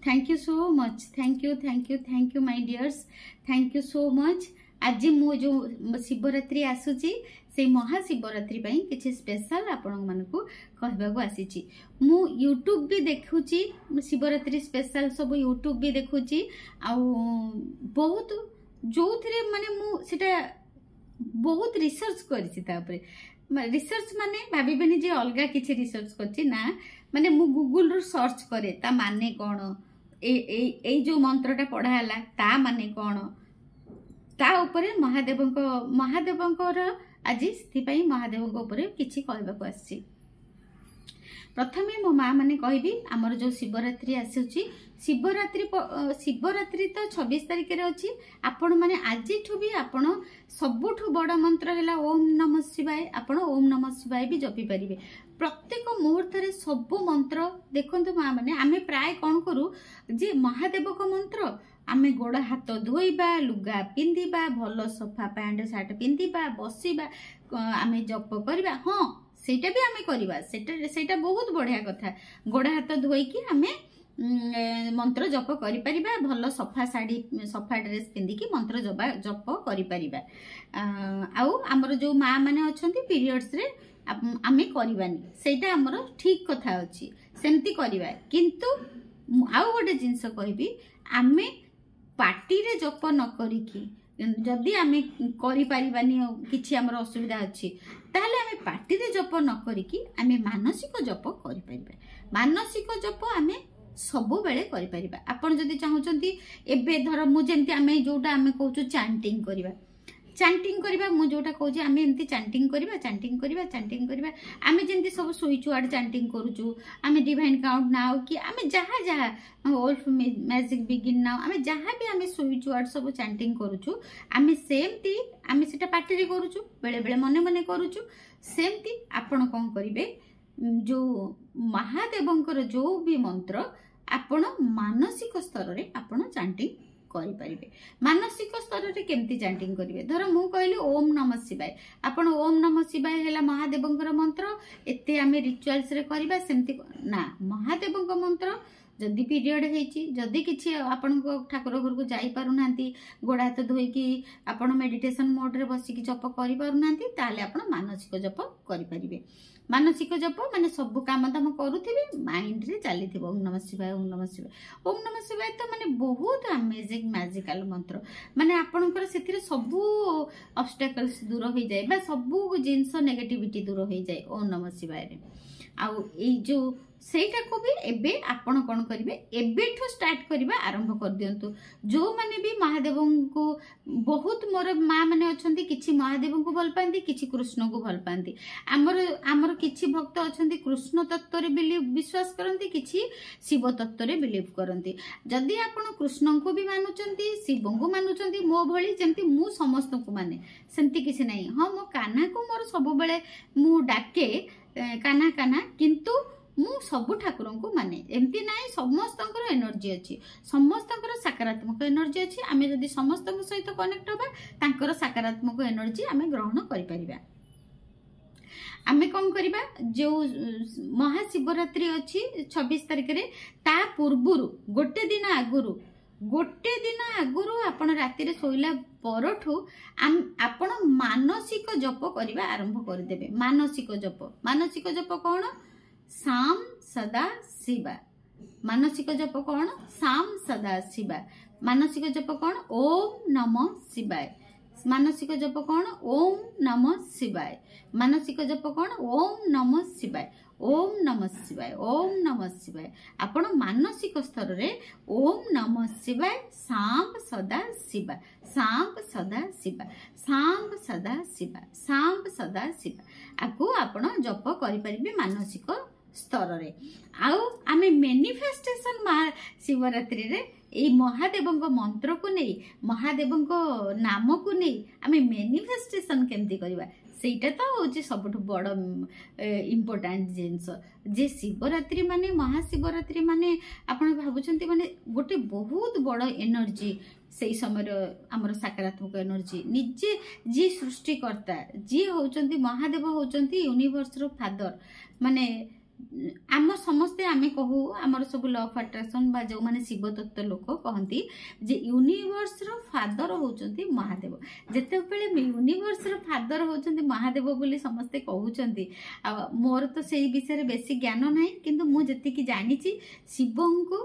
Thank you so much, thank you thank you thank you my dears, thank you so much. आज मो जो शिवरात्रि आसूची से महाशिवरात्रि पई किछि स्पेशल आपण मानकू कहबाको आसीची। मु यूट्यूब भी देखुची, शिवरात्रि स्पेशल सब यूट्यूब भी देखुची आ बहुत जो थरे माने मु सेटा बहुत रिसर्च करछि। तापरे रिसर्च माने भाबिबेनी जे अलगा किछि रिसर्च करछि ना, माने मु गूगल रो सर्च करे ता माने कोन, ए जो मंत्रटा पढ़ा हला ता माने कोन, ता ऊपर महादेवंकर आज स्थिपाई महादेवंक ऊपर किछि कहबाको आछि। प्रथमे मो माँ माने कहबी आमर जो शिवरात्रि आसुची, शिवरात्रि तो 26 तारिख रे अछि। आपण माने आज भी आपण सबुठु बड़ मंत्र हैला ओम नमः शिवाय। आपण ओम नमः शिवाय भी जपी परिबे प्रत्येक मुहूर्त रे। सब मंत्र देखंतु माँ माने आमे प्राय कोन करू जे महादेव को मंत्र आमे गोड़ हाथ धोइबा, लुगा पिंधिबा, भल सफा पैंट शर्ट पिंधिबा, बसिबा, आमे जप करबा। हाँ सेटा भी आमे करबा, सेटा बहुत बढ़िया कथा। गोड़ हाथ धोइकी आमे मंत्र जप करि परिबा, भल सफा साड़ी सफा ड्रेस पिंधिकी मंत्र जप करि परिबा। आउ हमर जो माँ माने अछंती पीरियड्स रे आमे करबानी, सेटा हमर ठीक कथा अछि, सेमती करबा। किंतु आउ गोटे जिंस कहबी, आमे पार्टी रे जप न करिकी जदि आमे करि परिबानी किछि हमर असुविधा अछि, ताहले आमे पार्टी रे जप न करिकी आमे मानसिक जप करि परिबा। मानसिक जप आमे सबु बेले करि परिबा। आपण जदि चाहुचंती एबे धर मु जेंती आमे जोटा आमे कहउछु चांटिंग करिबा, चांटिंग करिबा, मु जोटा कहउछि आमे एंती चांटिंग करिबा आमे जेंती सब स्विच वर्ड चांटिंग करूछु, आमे डिवाइन काउंट नाउ कि आमे जहा वोल्फ मैजिक बिगिन नाउ, आमे जहा भी आमे स्विच वर्ड सब चांटिंग करूछु, आमे सेमती आमे सेटा पार्टी रे करूछु, बेले बेले मने मने करूछु। सेमती आपण कोन करिवे, जो महादेवंकर जो भी मंत्र आपण मानसिक स्तर रे आपण चांटिंग करि परिबे। मानसिक स्तर रे केमती चांटिंग करिवे, धर मु कहली ओम नमः शिवाय, आपण ओम नमः शिवाय हैला महादेवंकर मंत्र, एते आमे रिचुअल्स रे करबा सेमती ना। महादेवंक मंत्र जदि पीरियड हेची, जदि किछि आपण को ठाकुर घर को जाई पारु नांती, गोड़ा हाथ धोइकी आपण मेडिटेशन मोड रे बसी की जप करि पारु नांती, ताले आपण मानसिक जप करि परिबे। मानसिक जप माने सब काम दाम करूथिबे, माइंड रे चलीथिबो ओम नमः शिवाय ओम नमः शिवाय ओम नमः शिवाय। तो माने बहुत अमेजिंग मैजिकल मंत्र, माने आपनकर सेथिरे सब ऑब्स्टेकल्स दूर हो जाए, बा सब जिंस नेगेटिविटी दूर हो जाए ओम नमः शिवाय रे। आउ ए जो सेटा को भी एबे आपण कोन करिवे, एबेठो स्टार्ट करबा आरंभ कर दियंतु। जो माने भी महादेव को बहुत मोर माँ माने अछंती, किछि महादेव को भल पांती, किछि कृष्ण को भल पांती। हमर किछि भक्त अछंती कृष्ण तत्व रे विश्वास करंती, किछि शिव तत्व रे बिलीव करंती। जदि आपण कृष्ण को भी मानुचंती, शिव को मानुचंती, मो भली जेंती मु समस्त को माने, सेंती किछि नै। हां मो कान्हा को मोर सब बेले मु डाके कान्हा कान्हा, किंतु मु सबु ठाकुरन को माने, एमती नाइ। समस्तंकर एनर्जी अछि, समस्तंकर सकारात्मक एनर्जी अछि। आमे जदि समस्तक सहित कनेक्ट होबा, तांकर सकारात्मक एनर्जी आमे ग्रहण करि परिबा। आमे कोन करिबा, जो महाशिवरात्रि अछि 26 तारिख रे, ता पूर्वरु गोटे दिन आगुरु आपण राति रे सोइला परठु आपण मानसिक जप करिबा आरंभ कर देबे। मानसिक जप कोन, साम सदा शिवा। मानसिक जप कोन, साम सदा शिवा। मानसिक जप कोन, ओम नमः शिवाय। मानसिक जप कोन, ओम नमः शिवाय। मानसिक जप कोन, ओम नमः शिवाय, ओम नमः शिवाय, ओम नमः शिवाय। आपण मानसिक स्तर रे ओम नमः शिवाय, सांब सदा शिवा, सांब सदा शिवा, सांब सदा शिवा, सांब सदा शिवा। आकु आपण जप करि परिबे मानसिक स्तर रे। आउ आमे मैनिफेस्टेशन शिवरात्रि रे ए महादेवंक मंत्र को नहीं, महादेवंक नाम को नहीं आमे मैनिफेस्टेशन केमती करबा, सेटा तो होची सबठु बड़ इम्पोर्टेंट जिंस। जे शिवरात्रि माने महाशिवरात्रि माने आपण भाबुचंती माने गोटे बहुत बड़ एनर्जी, से समय आमर सकारात्मक एनर्जी निजे जी सृष्टिकर्ता जी होचंती महादेव होचंती यूनिवर्स रो फादर, माने आम समस्ते आमे कहू आमर सब लॉ ऑफ अट्रैक्शन बा जो माने शिव तत्व लोक कहती जे यूनिवर्स रो फादर होचंती महादेव जेते बेले यूनिवर्स रो फादर होचंती महादेव बोली समस्ते कहउचंती मोर तो सेही विषय रे बेसी ज्ञान नाही किंतु मु जति की जानि छि शिवं को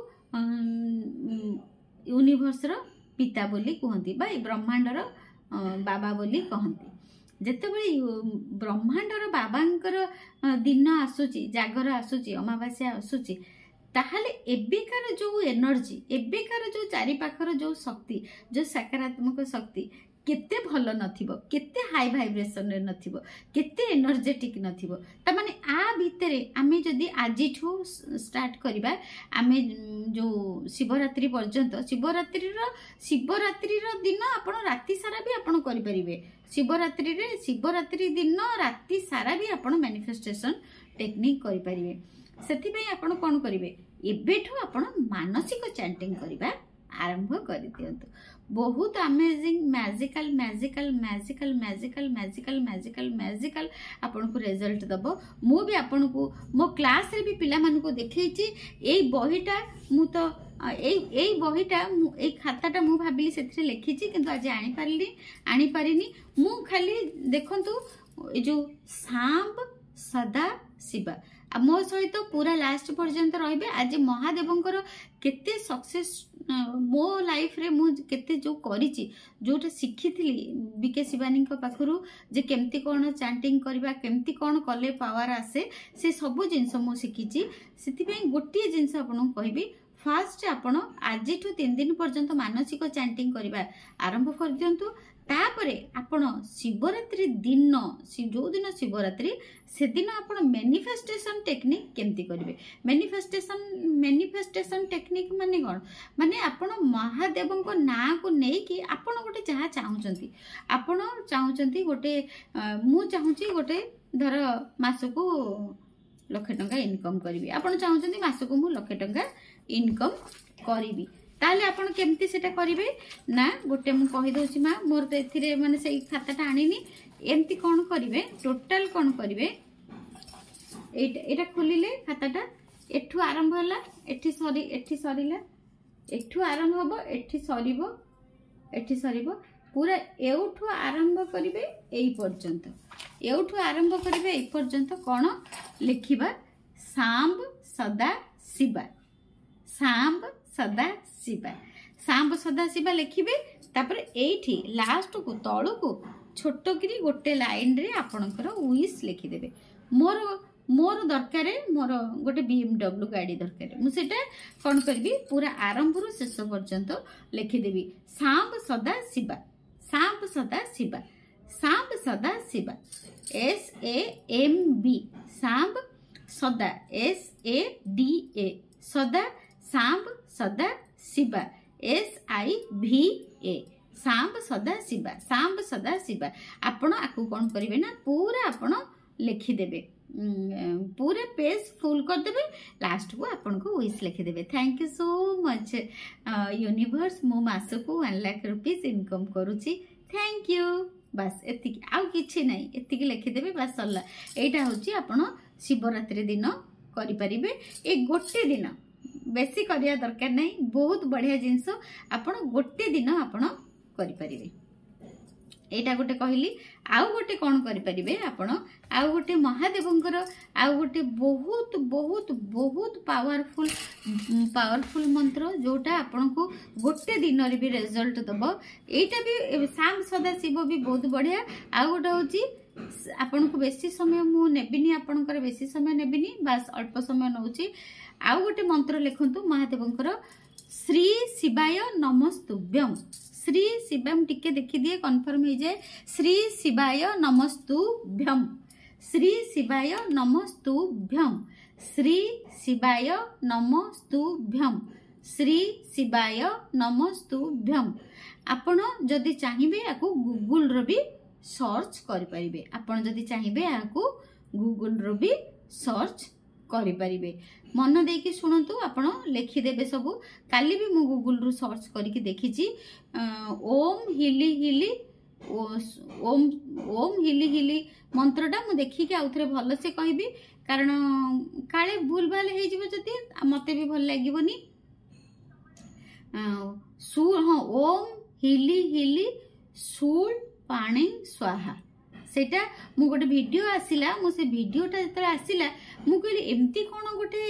यूनिवर्स रो पिता बोली कहती बा ब्रह्मांड रो बाबा बोली कहती जेतेबेले ब्रह्मांडर बाबांकर दिन आसुची जागर आसुची अमावास्या आसुची ताहले एबेकार जो एनर्जी एबेकार जो चारि पाखर जो शक्ति जो सकारात्मक शक्ति केते भल नथिबो केते हाई वाइब्रेशन रे नथिबो केते एनर्जेटिक नथिबो त माने आ भितरे आमे जदी आजिठू स्टार्ट करबा आमे जो शिवरात्रि पर्यंत शिवरात्रि रो दिन आपण राति सारा भी आपण करि परिबे शिवरात्रि दिन राति सारा भी आपण मैनिफेस्टेशन टेक्निक करि परिबे सेति पे आपण कोन करिवे एबेठू आपण मानसिक चैंटिंग करबा आरंभ कर दियंतु बहुत amazing magical magical magical magical magical magical magical आपन को रिजल्ट दबो मु भी आपन को मो क्लास रे भी पिला मन को देखैछि एई बहिटा मु तो एई बहिटा एई खाताटा मु भाबिली सेथरे लिखिछि किंतु आज आनी पारिनी मु खाली देखंतु ए जो सांब सदा शिवा मो सहित पूरा लास्ट पर्यंत रहिबे आज महादेवंकर केते सक्सेस मो लाइफ रे मु केते जो करिछि जोटा शिखिथिली बीके शिवानी पाखरु जे केमती कोन चैंटिंग करबा केमती कोन कले पावर आसे से सब जिंस मु शिखिछि सेति पई गोटिए जिंस आपन कहबी फास्ट आपन आजिठू 3 दिन पर्यंत मानसिक चैंटिंग करबा आरंभ कर दियंतु तापरे आपण शिवरात्रि दिन जो दिन शिवरात्रि से दिन आपण मैनिफेस्टेशन टेक्निक केमती करिवे मैनिफेस्टेशन टेक्निक माने कोन माने आपण महादेव को ना को नै कि आपण गोटे जहा चाहुचंती आपण चाहुचंती गोटे मु चाहुची गोटे धर मासको लाख टंका इनकम करिवे आपण चाहुचंती मासको मु लाख टंका इनकम करिवी ताले आपण केमती सेटा करिवे ना गोटे मु कहि दोछि मा मोर त एथिरे माने सेई खाताटा आनिनी एमती कोन करिवे टोटल कोन करिवे एटा खोलिले खाताटा एठू आरंभ होला एठी सरीला एठू आरंभ होबो एठी सरीबो पूरा एउठू आरंभ करिवे एई पर्यंत एउठू आरंभ करिवे एई पर्यंत कोन लिखिबा सांब सदा शिवा सांब सदा शिवा सांब सदा शिवा लिखिबे तापर एठी लास्ट को तळु को छोटो करी गोटे लाइन रे आपनकर विश लिखि देबे मोर दरकारे मोर गोटे BMW गाड़ी दरकारे मु सेटा कोन करबी पूरा आरंभ रु शेष पर्यंत लिखि देबी सांब सदा शिवा सांब सदा शिवा सांब सदा शिवा SAMB सांब सदा SADA सदा सांब सदा शिवा SIVA सांब सदा शिवा आपण आकु कोन करिवे ना पूरा आपण लिखि देबे पूरा पेज फुल कर देबे लास्ट को आपण को विश लिखि देबे thank you so much universe मो मास को 1 लाख रुपीस इनकम करूची थैंक यू बस एतिकी आउ किछि नै एतिकी लिखि देबे बस सरला एटा होची आपण शिवरात्रि दिन करि परिबे ए गोटे दिन बेसी करिया दरकार नहीं बहुत बढ़िया जिनस आपण गोटे दिन आपण करि परिबे एटा गोटे कहली आउ गोटे कोन करि परिबे आपण आउ गोटे महादेवंकर आउ गोटे बहुत बहुत बहुत पावरफुल मंत्र जोटा आपण को गोटे दिन रे भी रिजल्ट दबो एटा भी सांब सदा शिव भी बहुत बढ़िया आउ गोटे होची आपण को बेसी समय मु नेबिनी आपणकर बेसी समय नेबिनी बस अल्प समय नउची आउ गोटे मंत्र लिखंतु महादेवंकर श्री शिवाय नमस्तुभ्यम श्री शिवम टिके देखि दिए कंफर्म हो जाए श्री शिवाय नमस्तुभ्यम श्री शिवाय नमस्तुभ्यम श्री शिवाय नमस्तुभ्यम श्री शिवाय नमस्तुभ्यम आपण जदि चाहिबे आकु गूगल रो भी सर्च करि परिबे आपण जदि चाहिबे आकु गूगल रो भी सर्च करि परिबे मन देकी शुणतु आपण लिखि देबे सब काली भी मु गूगल रु सर्च करके देखिछि ओम हिली हिली ओम ओम हिली हिली मंत्रटा मु देखिक आउ थे भल से कहबी कारण काले भूल भाल हो मत भी भल लगे हाँ ओम हिली हिली शूल पाणी स्वाहा सेटा मु गोटे वीडियो आसिला मु से वीडियोटा जब आसिला मु कहली एमती कौन गोटे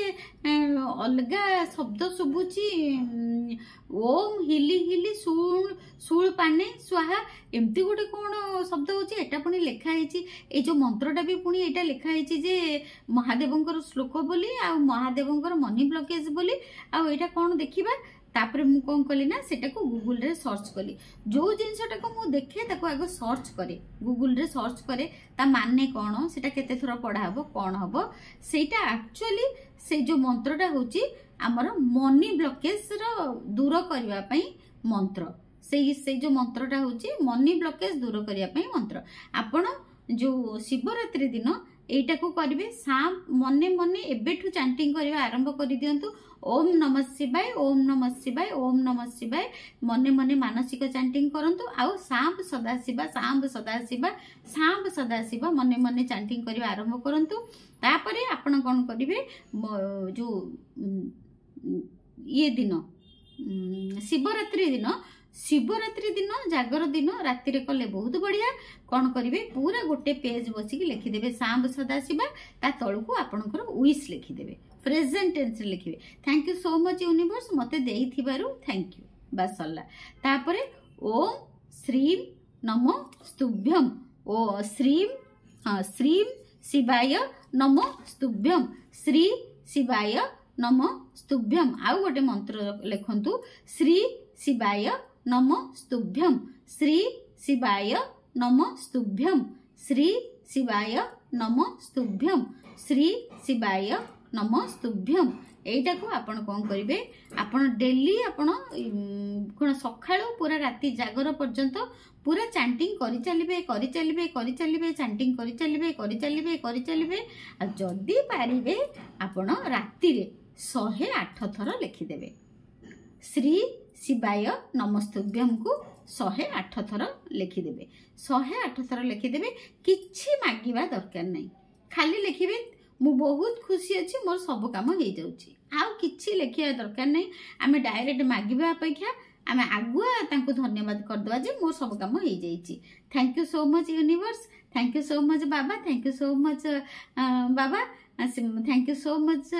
अलगा शब्द शुभुची ओम हिली हिली शूल शूल पाने स्वाहा एमती गोटे कौन शब्द होची एटा पुणी लिखाई ए जो मंत्रटा भी पुणी एटा लिखाई जे महादेवंकर श्लोक बोली आ महादेवंकर मनी ब्लॉकेज बोली आ एटा कौन देखिबा तापर मु कौन कली ना सेटा को गूगल रे सर्च कली जो जिनसटा को मु देखे ताको आगो सर्च करे गूगल रे सर्च करे ता माने कौन सेटा केते थरा पढ़ा हबो कौन हबो सेटा एक्चुअली से जो मंत्रटा होची हमर मनी ब्लॉकेज रो दूर करबा पई मंत्र से जो मंत्रटा होची मनी ब्लॉकेज दूर करबा पई मंत्र आपण जो शिवरात्रि दिन एटा को करिवे सांप मने मने एबेठु चैंटिंग करबा आरंभ कर दियंतु ओम नमः शिवाय ओम नमः शिवाय ओम नमः शिवाय मने मने मानसिक चैंटिंग करंतु आउ सांप सदाशिवा मने मने चैंटिंग करबा आरंभ करंतु तापरे आपण कोन करिवे जो ये दिन शिवरात्रि दिन जागर दिन राति रे कले बहुत बढ़िया कौन करिवे पूरा गोटे पेज बसिक लिखिदेवे सांब सदाशिवा ता तळकू आपणकर विश लिखिदेवे प्रेजेंट टेंस लिखिबे thank you so much universe मते देई थिबारु थैंक यू बस सल्ला तापरे ओम श्रीम नमो स्तुभ्यम ओ श्रीम शिवाय नमो स्तुभ्यम श्री शिवाय नमो स्तुभ्यम आउ गोटे मंत्र लिखंतु श्री शिवाय नमो स्तुभ्यम श्री शिवाय नमो स्तुभ्यम श्री शिवाय नमो स्तुभ्यम श्री शिवाय नमो स्तुभ्यम एटा को आपण कोन करिवे आपण डेली आपण कोन सखाळो पूरा राती जागर पर्यंत पूरा चैंटिंग करि चलिबे चैंटिंग करि चलिबे आ जदी पारिबे आपण राती रे 108 थर लिखिदेवे श्री शिवाय नमस्तुभ्यम को 108 थर लिखिदेवे 108 थर लिखिदेवे किछि मागिबा दरकार नहीं खाली लिखिबे मु बहुत खुशी अच्छी मोर सब काम हो जाउची आउ किछि लिखिया दरकार नहीं आमे डायरेक्ट मागिबा अपेक्षा आमे आगुआ तांको धन्यवाद कर दवा जे मोर सब काम हो जाइची thank you so much universe thank you so much बाबा थैंक यू सो मच बाबा थैंक यू सो मच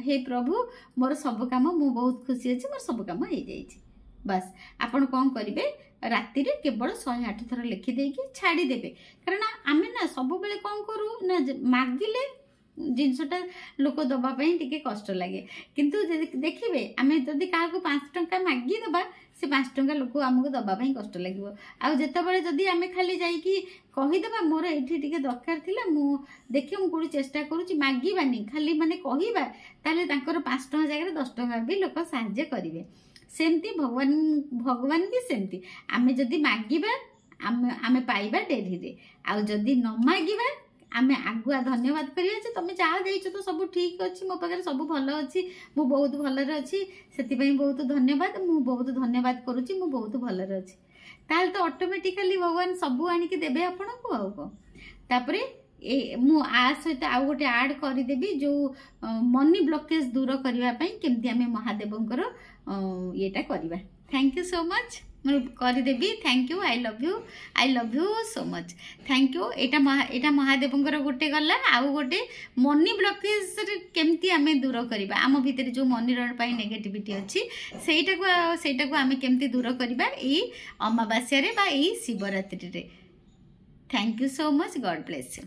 हे प्रभु मोर सब काम मु बहुत खुशी अच्छी मोर सब काम हो जाइची बस आपण कौन करिवे राति रे केवल 108 थर लिखि देकी छाड़ी देबे कारण आमे ना सब बेले कौन करू ना मागिले जिनसटा लोक दबा पई टिके कष्ट लागे किंतु देखिबे आमे जदी का को 5 टंका मागी दबा से 5 टंका लोक हमको दबा पई कष्ट लागिवो आ जते बेले जदी आमे खाली जाई की कहि दबा मोर एठी टिके दरकार थिला मु देखि मु कोडी चेष्टा करूची मागीबानी खाली माने कहिबा ताले तांकर 5 टंका जागरे 10 टंका भी लोक सहाय्य करिवे सेमती भगवान भी सेमती आमे जदी मागिबा आमे पाइबा डेरी रे आ जदी न मागिबा आमे आगुआ धन्यवाद करिया जे तमे जा देइछ तो सब ठीक अछि मो पाखरे सब भलो अछि मु बहुत भलो रे अछि सेति पई बहुत धन्यवाद मु बहुत धन्यवाद करूची मु बहुत भलो रे अछि ताल तो ऑटोमेटिकली भगवान सब आनी के देबे आपण को आउ को तापरे ए मु आ सहित आ गोटे ऐड करि देबी जो मनी ब्लॉकेज दूर करबा पई केमती आमे महादेवंकर येटा करबा थैंक यू सो मच मैं कर देबी thank you I love you so much thank you एटा महादेवंकर गोटे गला आउ गोटे मनी ब्लॉकेज केमती आमे दूर करबा आम भितर जो मनी रन पाई नेगेटिविटी अछि सेटा को आमे केमती दूर करबा ई अमावास्या रे बा ई शिवरात्रि रे thank you so much God bless you.